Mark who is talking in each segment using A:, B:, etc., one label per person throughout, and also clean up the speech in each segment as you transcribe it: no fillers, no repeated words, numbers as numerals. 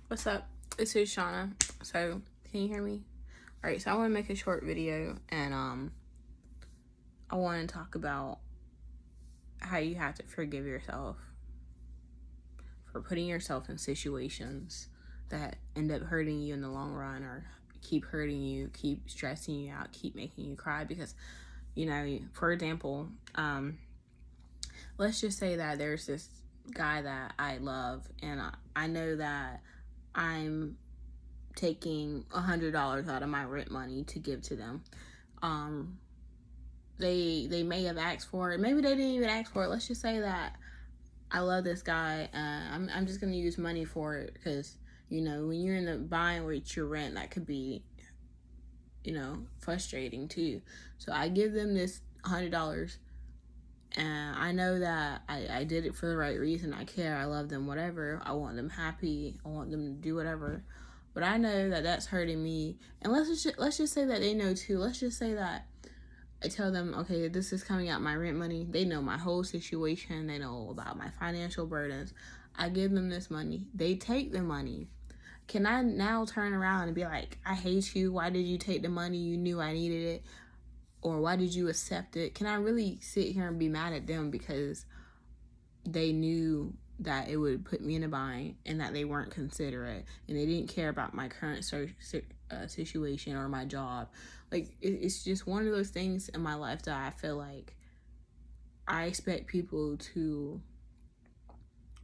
A: What's up? This is Shauna. So, can you hear me? Alright, so I want to make a short video and I want to talk about how you have to forgive yourself for putting yourself in situations that end up hurting you in the long run or keep hurting you, keep stressing you out, keep making you cry because, for example, let's just say that there's this guy that I love and I know that I'm taking $100 out of my rent money to give to them. They may have asked for it. Maybe they didn't even ask for it. Let's just say that I love this guy. I'm just gonna use money for it because when you're in the buying with your rent, that could be frustrating too. So I give them this $100, and I know that I did it for the right reason. I care. I love them. Whatever. I want them happy. I want them to do whatever. But I know that that's hurting me. And let's just say that they know too. Let's just say that I tell them, okay, this is coming out my rent money. They know my whole situation. They know about my financial burdens. I give them this money. They take the money. Can I now turn around and be like, I hate you. Why did you take the money? You knew I needed it. Or why did you accept it? Can I really sit here and be mad at them because they knew that it would put me in a bind and that they weren't considerate and they didn't care about my current situation or my job? Like, it's just one of those things in my life that I feel like I expect people to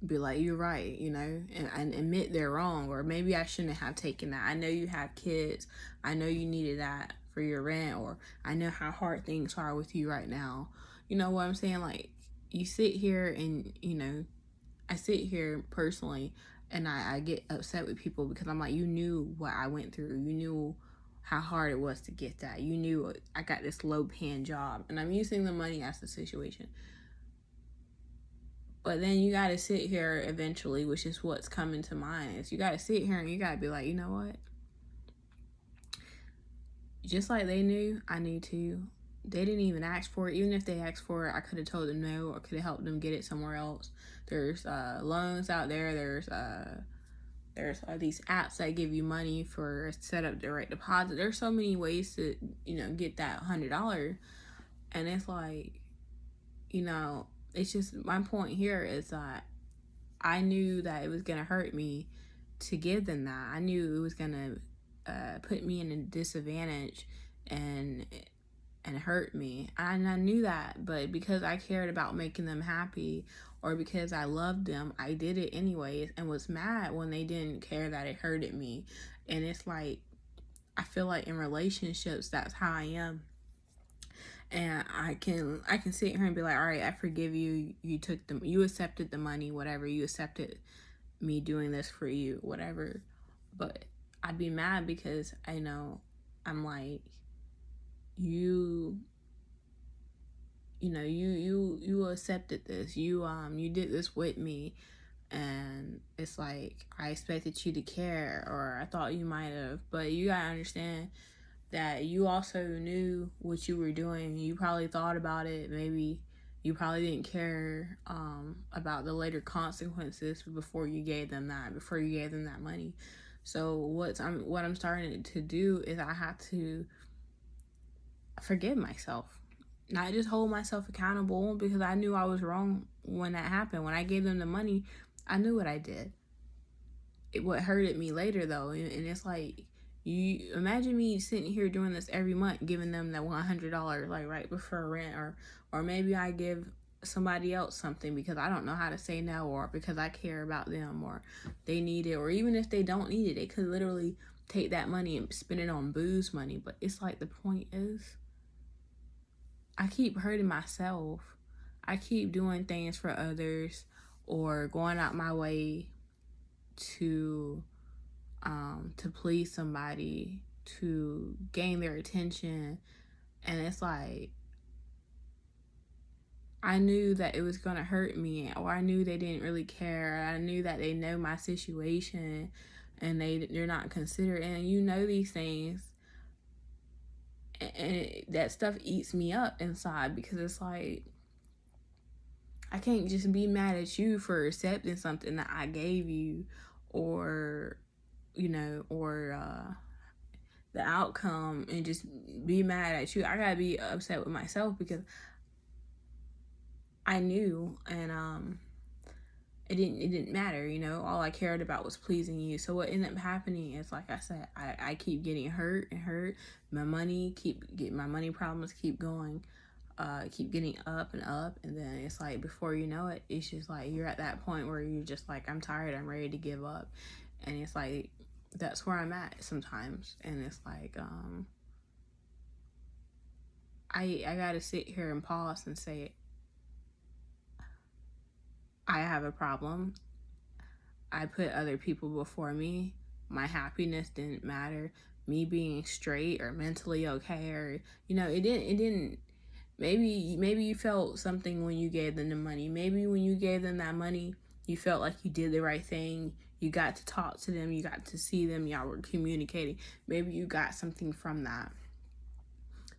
A: be like, you're right, and admit they're wrong, or maybe I shouldn't have taken that. I know you have kids. I know you needed that for your rent, or I know how hard things are with you right now. You know what I'm saying? Like, you sit here and, I sit here personally and I get upset with people because I'm like, you knew what I went through. You knew how hard it was to get that. You knew I got this low paying job and I'm using the money as the situation. But then you got to sit here eventually, which is what's coming to mind, is you got to sit here and you got to be like, you know what? Just like they knew, I knew too. They didn't even ask for it. Even if they asked for it, I could have told them no or could have helped them get it somewhere else. There's loans out there. There's these apps that give you money for set up direct deposit. There's so many ways to get that $100, and it's like, it's just, my point here is that I knew that it was gonna hurt me to give them that. I knew it was gonna put me in a disadvantage and hurt me. And I knew that, but because I cared about making them happy or because I loved them, I did it anyways and was mad when they didn't care that it hurted me. And it's like, I feel like in relationships, that's how I am. And I can sit here and be like, all right, I forgive you. You accepted the money, whatever. You accepted me doing this for you, whatever. But I'd be mad because I know I'm like, you accepted this. You did this with me, and it's like I expected you to care, or I thought you might have. But you gotta understand that you also knew what you were doing. You probably thought about it. Maybe you probably didn't care about the later consequences before you gave them that money. So what I'm starting to do is I have to forgive myself, not just hold myself accountable, because I knew I was wrong when that happened. When I gave them the money, I knew what I did. What hurted me later though, and it's like, you imagine me sitting here doing this every month, giving them that $100 like right before rent, or maybe I give somebody else something because I don't know how to say no, or because I care about them, or they need it, or even if they don't need it, they could literally take that money and spend it on booze money. But it's like, the point is, I keep hurting myself. I keep doing things for others or going out my way to please somebody, to gain their attention. And it's like, I knew that it was gonna hurt me, or I knew they didn't really care. I knew that they know my situation and they're not considerate, and these things, and that stuff eats me up inside because it's like, I can't just be mad at you for accepting something that I gave you, or or the outcome and just be mad at you. I gotta be upset with myself because I knew, and it didn't matter. All I cared about was pleasing you. So what ended up happening is, like I said, I keep getting hurt and hurt. My money problems keep going, keep getting up and up, and then it's like, before you know it, it's just like you're at that point where you're just like, I'm tired, I'm ready to give up. And it's like, that's where I'm at sometimes. And it's like, I gotta sit here and pause and say, I have a problem. I put other people before me. My happiness didn't matter. Me being straight or mentally okay, or it didn't. Maybe you felt something when you gave them the money. Maybe when you gave them that money, you felt like you did the right thing. You got to talk to them. You got to see them. Y'all were communicating. Maybe you got something from that.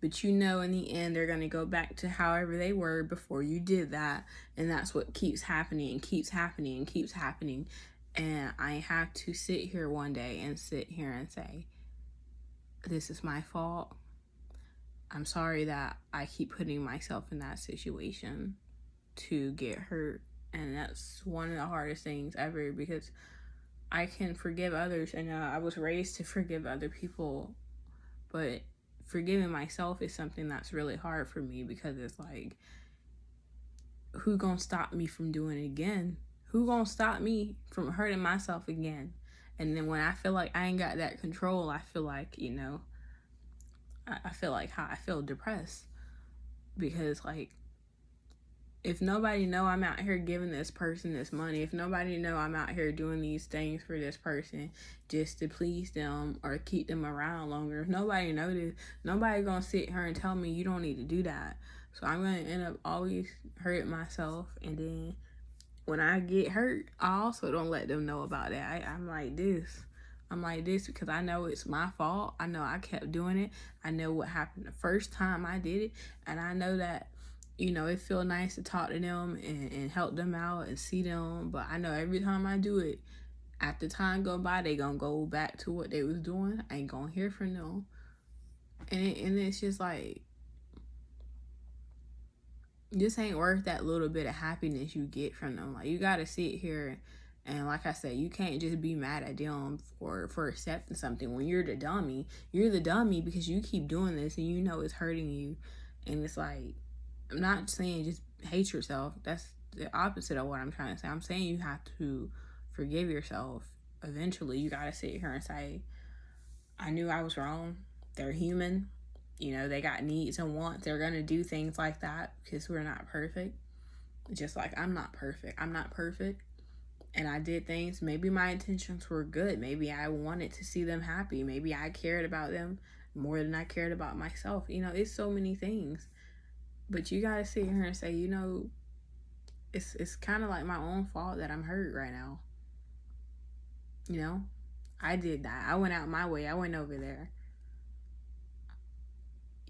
A: But in the end, they're going to go back to however they were before you did that. And that's what keeps happening and keeps happening and keeps happening. And I have to sit here one day and say, this is my fault. I'm sorry that I keep putting myself in that situation to get hurt. And that's one of the hardest things ever, because I can forgive others. And I was raised to forgive other people. But forgiving myself is something that's really hard for me, because it's like, who gonna stop me from doing it again? Who gonna stop me from hurting myself again? And then when I feel like I ain't got that control, I feel like, I feel like how I feel depressed. Because, like, if nobody know I'm out here giving this person this money, if nobody know I'm out here doing these things for this person just to please them or keep them around longer, if nobody know this, nobody gonna sit here and tell me you don't need to do that. So I'm gonna end up always hurting myself, and then when I get hurt, I also don't let them know about that. I'm like this because I know it's my fault. I know I kept doing it. I know what happened the first time I did it, and I know that it feel nice to talk to them and help them out and see them. But I know every time I do it, after time go by, they gonna go back to what they was doing. I ain't gonna hear from them, and it's just like, this ain't worth that little bit of happiness you get from them. Like, you gotta sit here and, like I said, you can't just be mad at them for accepting something when you're the dummy. You're the dummy because you keep doing this and it's hurting you. And it's like, I'm not saying just hate yourself. That's the opposite of what I'm trying to say. I'm saying you have to forgive yourself. Eventually, you gotta sit here and say, I knew I was wrong. They're human. They got needs and wants. They're going to do things like that because we're not perfect. Just like I'm not perfect. I'm not perfect. And I did things. Maybe my intentions were good. Maybe I wanted to see them happy. Maybe I cared about them more than I cared about myself. It's so many things. But you got to sit here and say, it's kind of like my own fault that I'm hurt right now. I did that. I went out my way. I went over there.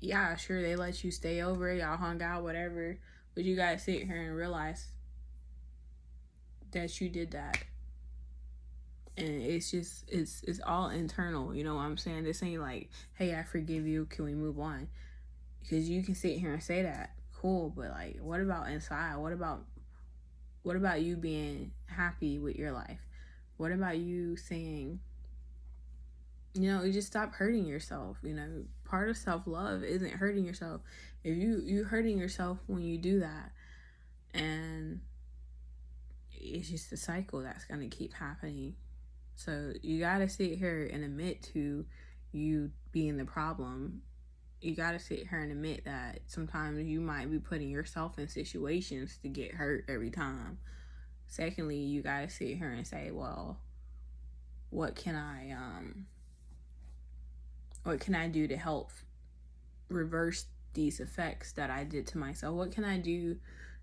A: Yeah, sure, they let you stay over, y'all hung out, whatever. But you gotta sit here and realize that you did that. And it's all internal, you know what I'm saying? This ain't like, hey, I forgive you, can we move on? Because you can sit here and say that, cool, but like, what about inside? What about you being happy with your life? What about you saying, you just stop hurting yourself? Part of self-love isn't hurting yourself. If you hurting yourself when you do that, and it's just a cycle that's going to keep happening. So you got to sit here and admit to you being the problem. You got to sit here and admit that sometimes you might be putting yourself in situations to get hurt every time. Secondly, you got to sit here and say, well, what can I do to help reverse these effects that I did to myself? What can I do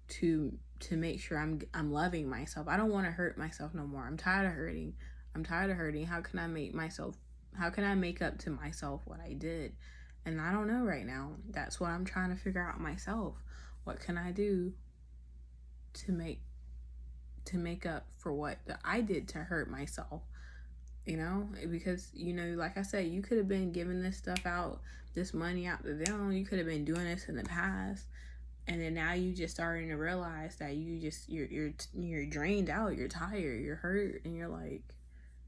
A: to make sure I'm loving myself? I don't want to hurt myself no more. I'm tired of hurting. How can I make up to myself what I did? And I don't know right now. That's what I'm trying to figure out myself. What can I do to make up for what I did to hurt myself? you know, because, you know, like I said, you could have been giving this stuff out, this money out to them. You could have been doing this in the past, and then now you just starting to realize that you're drained out, you're tired, you're hurt, and you're like,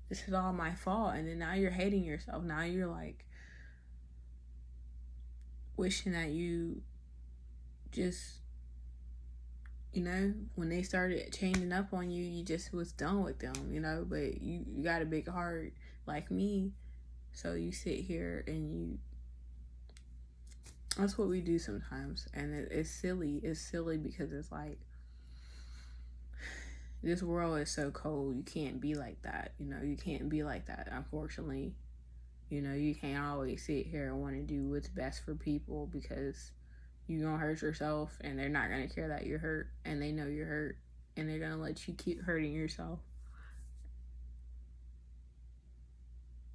A: this is all my fault. And then now you're hating yourself. Now you're like wishing that you just, you know, when they started changing up on you, you just was done with them, you know. But you got a big heart like me, so you sit here and you, that's what we do sometimes. And it's silly. It's silly because it's like, this world is so cold. You can't be like that, you know. You can't be like that, unfortunately. You know, you can't always sit here and want to do what's best for people, because you're gonna hurt yourself and they're not gonna care that you're hurt, and they know you're hurt, and they're gonna let you keep hurting yourself.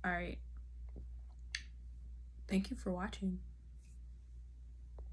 A: All right. Thank you for watching.